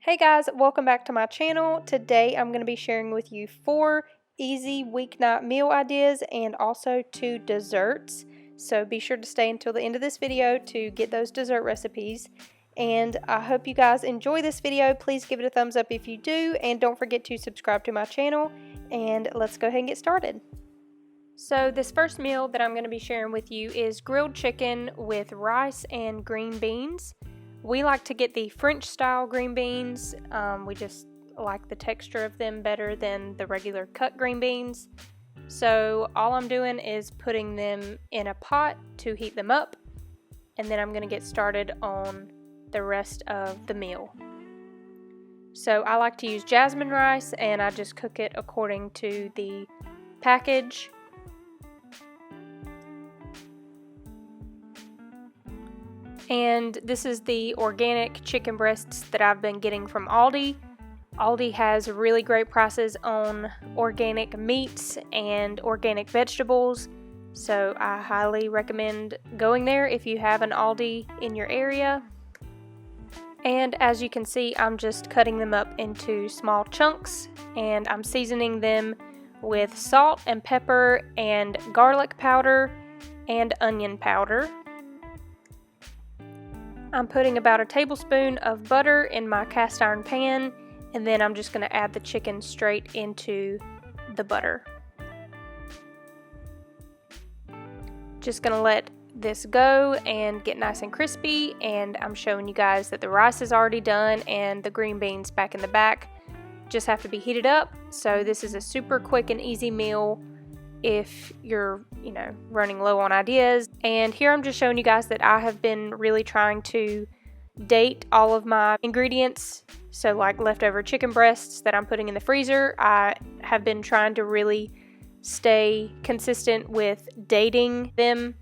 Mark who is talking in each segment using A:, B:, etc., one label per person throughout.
A: Hey guys, welcome back to my channel. Today I'm going to be sharing with you 4 easy weeknight meal ideas and also 2 desserts. So be sure to stay until the end of this video to get those dessert recipes. And I hope you guys enjoy this video. Please give it a thumbs up if you do, and don't forget to subscribe to my channel. And let's go ahead and get started. So this first meal that I'm going to be sharing with you is grilled chicken with rice and green beans. We like to get the French style green beans. We just like the texture of them better than the regular cut green beans. So all I'm doing is putting them in a pot to heat them up, and then I'm going to get started on the rest of the meal. So I like to use jasmine rice, and I just cook it according to the package. And this is the organic chicken breasts that I've been getting from Aldi. Aldi has really great prices on organic meats and organic vegetables, so I highly recommend going there if you have an Aldi in your area. And as you can see, I'm just cutting them up into small chunks, and I'm seasoning them with salt and pepper and garlic powder and onion powder. I'm putting about a tablespoon of butter in my cast iron pan, and then I'm just going to add the chicken straight into the butter. Just going to let this go and get nice and crispy, and I'm showing you guys that the rice is already done and the green beans back in the back just have to be heated up. So this is a super quick and easy meal if you're, running low on ideas. And here I'm just showing you guys that I have been really trying to date all of my ingredients. So like leftover chicken breasts that I'm putting in the freezer, I have been trying to really stay consistent with dating them.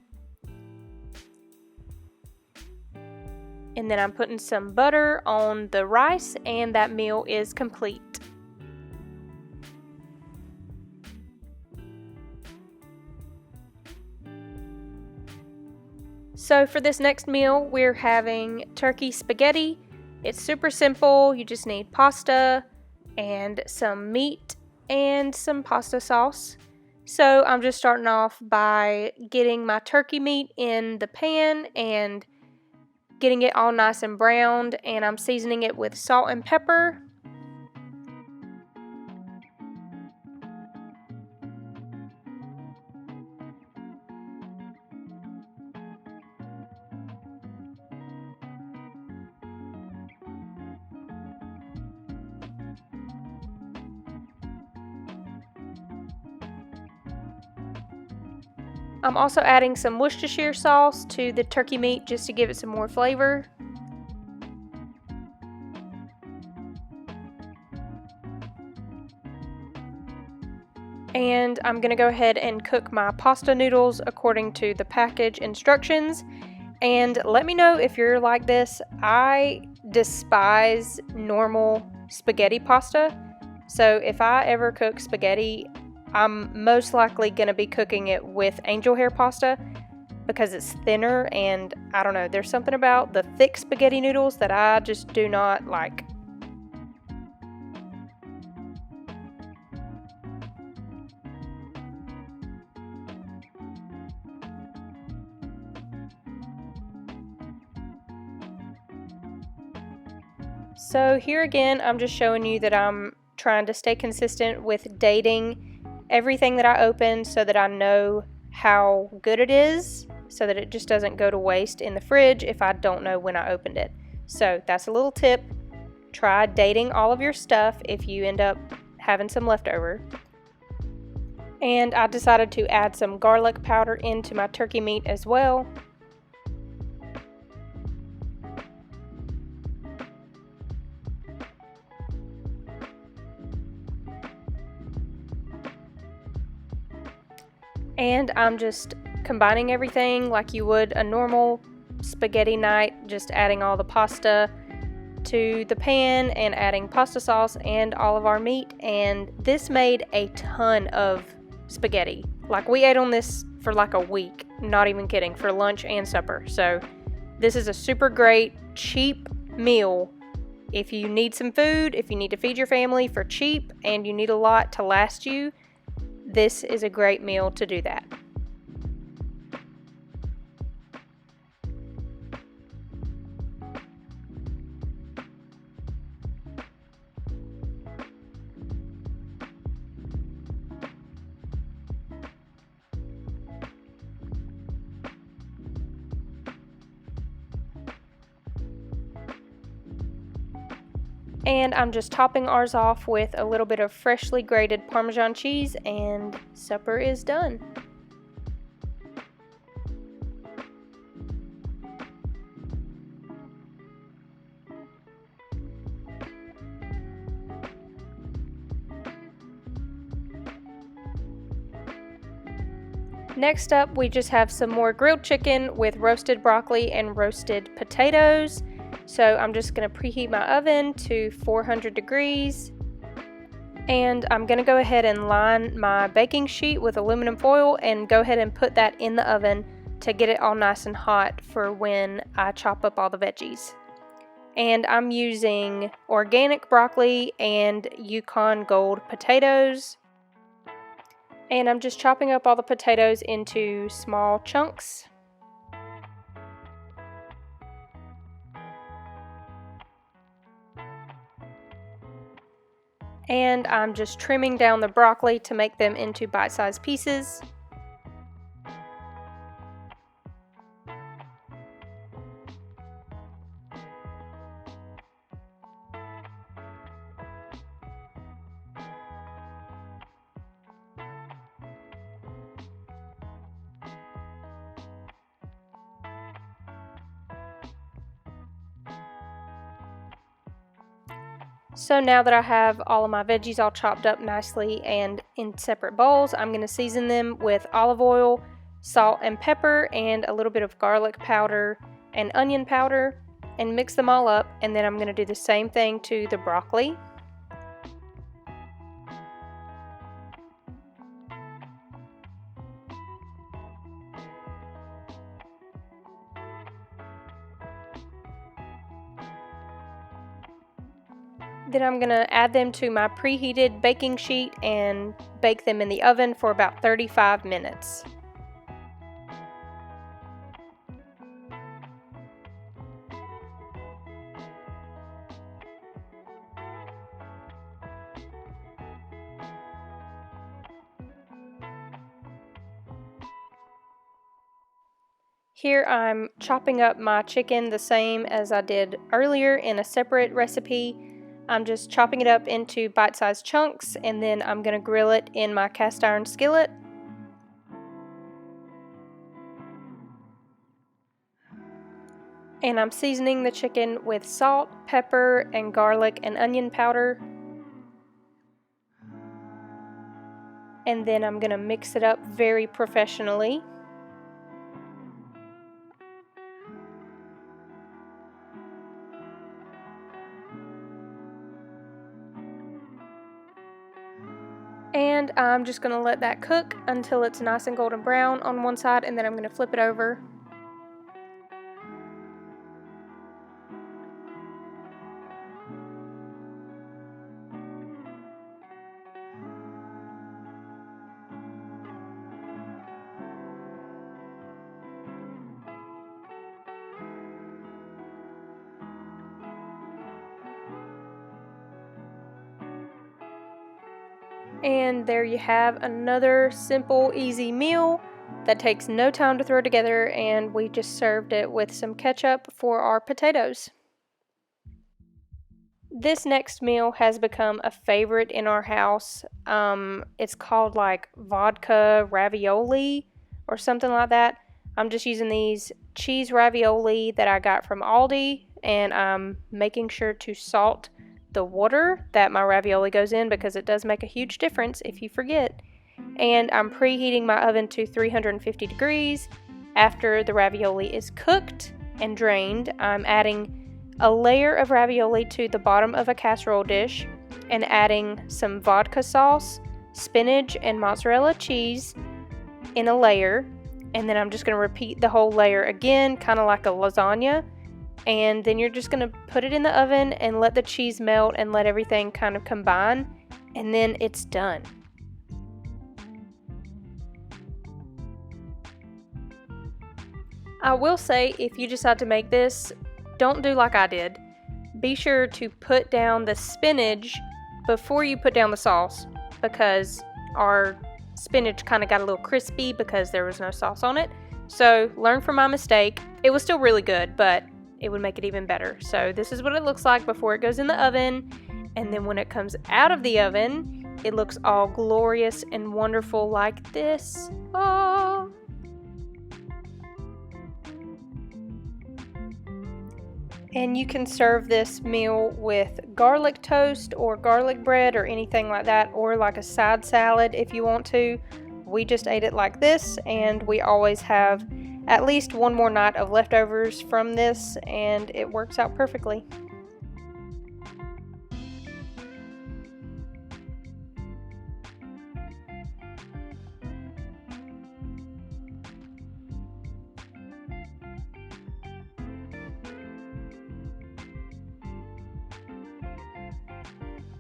A: And then I'm putting some butter on the rice, and that meal is complete. So for this next meal, we're having turkey spaghetti. It's super simple. You just need pasta and some meat and some pasta sauce. So I'm just starting off by getting my turkey meat in the pan and getting it all nice and browned, and I'm seasoning it with salt and pepper. I'm also adding some Worcestershire sauce to the turkey meat just to give it some more flavor. And I'm going to go ahead and cook my pasta noodles according to the package instructions. And let me know if you're like this. I despise normal spaghetti pasta. So if I ever cook spaghetti, I'm most likely going to be cooking it with angel hair pasta because it's thinner, and I don't know, there's something about the thick spaghetti noodles that I just do not like. So here again, I'm just showing you that I'm trying to stay consistent with dating everything that I open so that I know how good it is, so that it just doesn't go to waste in the fridge if I don't know when I opened it. So that's a little tip. Try dating all of your stuff if you end up having some leftover. And I decided to add some garlic powder into my turkey meat as well. And I'm just combining everything like you would a normal spaghetti night, just adding all the pasta to the pan and adding pasta sauce and all of our meat. And this made a ton of spaghetti. Like we ate on this for like a week, not even kidding, for lunch and supper. So this is a super great, cheap meal if you need some food, if you need to feed your family for cheap and you need a lot to last you, this is a great meal to do that. And I'm just topping ours off with a little bit of freshly grated Parmesan cheese, and supper is done. Next up, we just have some more grilled chicken with roasted broccoli and roasted potatoes. So I'm just going to preheat my oven to 400 degrees. And I'm going to go ahead and line my baking sheet with aluminum foil and go ahead and put that in the oven to get it all nice and hot for when I chop up all the veggies. And I'm using organic broccoli and Yukon Gold potatoes. And I'm just chopping up all the potatoes into small chunks. And I'm just trimming down the broccoli to make them into bite-sized pieces. So now that I have all of my veggies all chopped up nicely and in separate bowls, I'm going to season them with olive oil, salt and pepper, and a little bit of garlic powder and onion powder, and mix them all up. And then I'm going to do the same thing to the broccoli. Then I'm going to add them to my preheated baking sheet and bake them in the oven for about 35 minutes. Here I'm chopping up my chicken the same as I did earlier in a separate recipe. I'm just chopping it up into bite-sized chunks, and then I'm going to grill it in my cast iron skillet. And I'm seasoning the chicken with salt, pepper, and garlic and onion powder. And then I'm going to mix it up very professionally. And I'm just going to let that cook until it's nice and golden brown on one side, and then I'm going to flip it over. And there you have another simple, easy meal that takes no time to throw together, and we just served it with some ketchup for our potatoes. This next meal has become a favorite in our house. It's called like Vodka Ravioli or something like that. I'm just using these cheese ravioli that I got from Aldi, and I'm making sure to salt the water that my ravioli goes in because it does make a huge difference if you forget. And I'm preheating my oven to 350 degrees. After the ravioli is cooked and drained, I'm adding a layer of ravioli to the bottom of a casserole dish and adding some vodka sauce, spinach, and mozzarella cheese in a layer. And then I'm just going to repeat the whole layer again, kind of like a lasagna. And then you're just going to put it in the oven and let the cheese melt and let everything kind of combine, and then it's done. I will say, if you decide to make this, don't do like I did. Be sure to put down the spinach before you put down the sauce, because our spinach kind of got a little crispy because there was no sauce on it. So learn from my mistake. It was still really good, but it would make it even better. So this is what it looks like before it goes in the oven, and then when it comes out of the oven, it looks all glorious and wonderful like this. Oh. And you can serve this meal with garlic toast or garlic bread or anything like that, or like a side salad if you want to. We just ate it like this, and we always have at least one more night of leftovers from this, and it works out perfectly.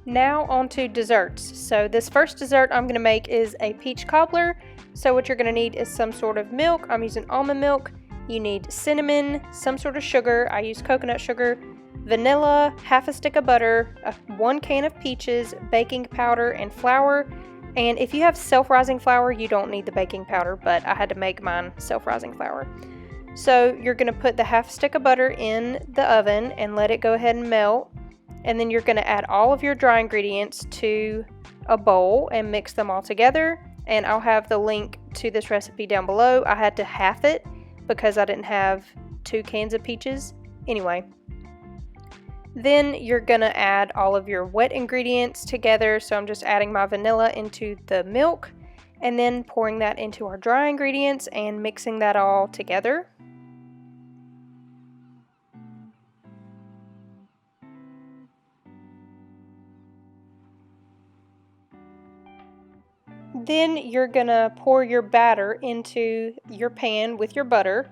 A: Now on to desserts. So this first dessert I'm going to make is a peach cobbler. So what you're going to need is some sort of milk. I'm using almond milk. You need cinnamon, some sort of sugar. I use coconut sugar, vanilla, half a stick of butter, 1 can of peaches, baking powder, and flour. And if you have self-rising flour, you don't need the baking powder, but I had to make mine self-rising flour. So you're going to put the half stick of butter in the oven and let it go ahead and melt. And then you're going to add all of your dry ingredients to a bowl and mix them all together. And I'll have the link to this recipe down below. I had to half it because I didn't have 2 cans of peaches. Anyway, then you're going to add all of your wet ingredients together. So I'm just adding my vanilla into the milk and then pouring that into our dry ingredients and mixing that all together. Then you're going to pour your batter into your pan with your butter,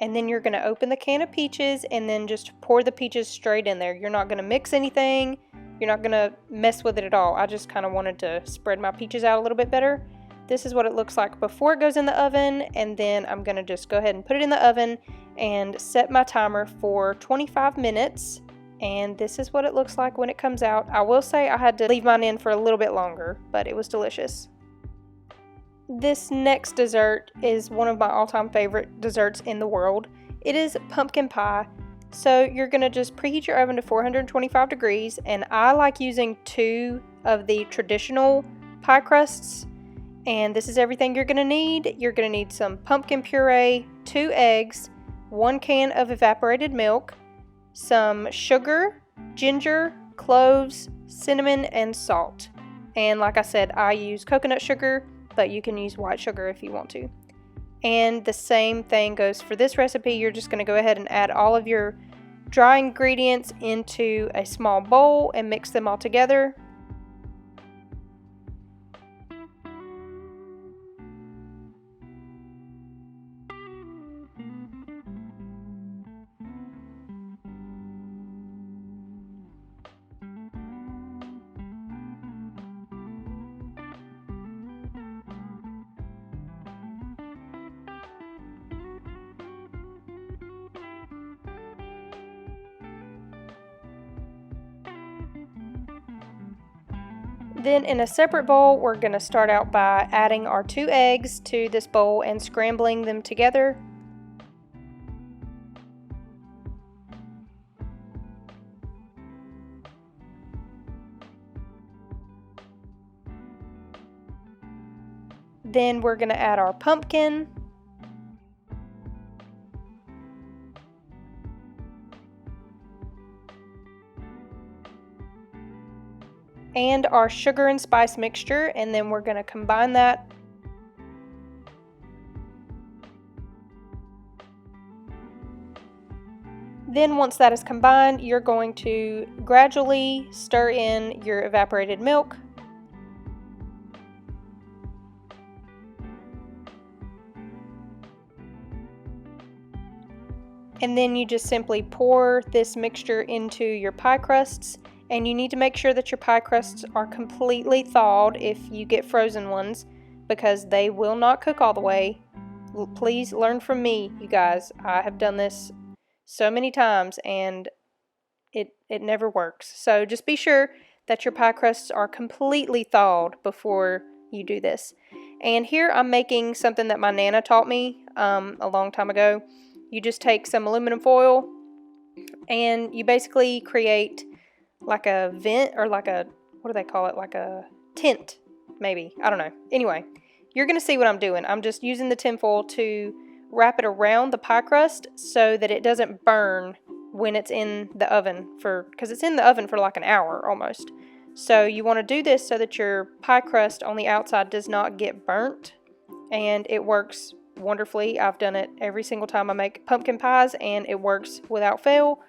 A: and then you're going to open the can of peaches and then just pour the peaches straight in there. You're not going to mix anything. You're not going to mess with it at all. I just kind of wanted to spread my peaches out a little bit better. This is what it looks like before it goes in the oven, and then I'm going to just go ahead and put it in the oven and set my timer for 25 minutes. And this is what it looks like when it comes out. I will say I had to leave mine in for a little bit longer, but it was delicious. This next dessert is one of my all-time favorite desserts in the world. It is pumpkin pie. So you're going to just preheat your oven to 425 degrees, and I like using 2 of the traditional pie crusts. And this is everything you're going to need. You're going to need some pumpkin puree, 2 eggs, 1 can of evaporated milk, some sugar, ginger, cloves, cinnamon, and salt. And like I said, I use coconut sugar, but you can use white sugar if you want to. And the same thing goes for this recipe. You're just going to go ahead and add all of your dry ingredients into a small bowl and mix them all together. Then in a separate bowl, we're going to start out by adding our 2 eggs to this bowl and scrambling them together. Then we're going to add our pumpkin. And our sugar and spice mixture, and then we're going to combine that. Then once that is combined, you're going to gradually stir in your evaporated milk. And then you just simply pour this mixture into your pie crusts, and you need to make sure that your pie crusts are completely thawed if you get frozen ones, because they will not cook all the way. Please learn from me, you guys. I have done this so many times and it never works. So just be sure that your pie crusts are completely thawed before you do this. And here I'm making something that my Nana taught me a long time ago. You just take some aluminum foil and you basically create like a vent, or like a, what do they call it? Like a tent, maybe. I don't know. Anyway, you're going to see what I'm doing. I'm just using the tinfoil to wrap it around the pie crust so that it doesn't burn when it's in the oven, because it's in the oven for like an hour almost. So you want to do this so that your pie crust on the outside does not get burnt, and it works wonderfully. I've done it every single time I make pumpkin pies and it works without fail.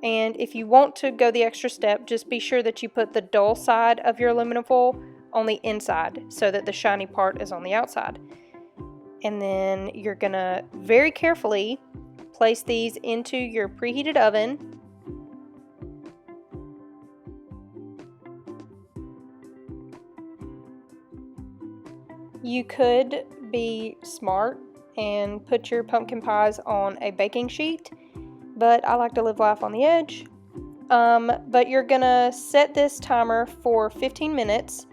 A: And if you want to go the extra step, just be sure that you put the dull side of your aluminum foil on the inside so that the shiny part is on the outside. And then you're gonna very carefully place these into your preheated oven. You could be smart and put your pumpkin pies on a baking sheet, but I like to live life on the edge. But you're gonna set this timer for 15 minutes,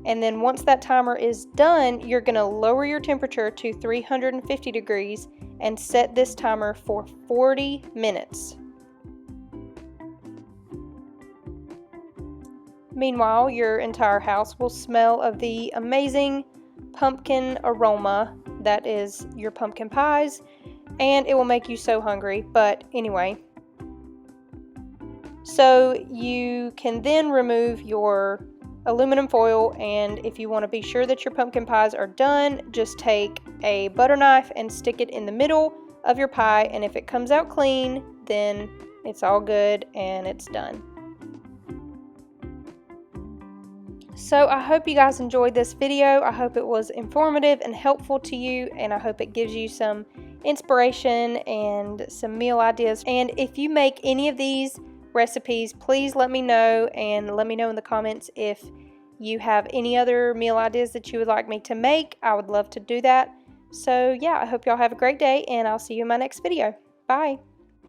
A: and then once that timer is done, you're gonna lower your temperature to 350 degrees and set this timer for 40 minutes. Meanwhile, your entire house will smell of the amazing pumpkin aroma that is your pumpkin pies, and it will make you so hungry. But anyway, so you can then remove your aluminum foil, and if you want to be sure that your pumpkin pies are done, just take a butter knife and stick it in the middle of your pie, and if it comes out clean, then it's all good and it's done. So I hope you guys enjoyed this video. I hope it was informative and helpful to you, and I hope it gives you some inspiration and some meal ideas. And if you make any of these recipes, please let me know, and let me know in the comments if you have any other meal ideas that you would like me to make. I would love to do that. So yeah, I hope y'all have a great day, and I'll see you in my next video. Bye.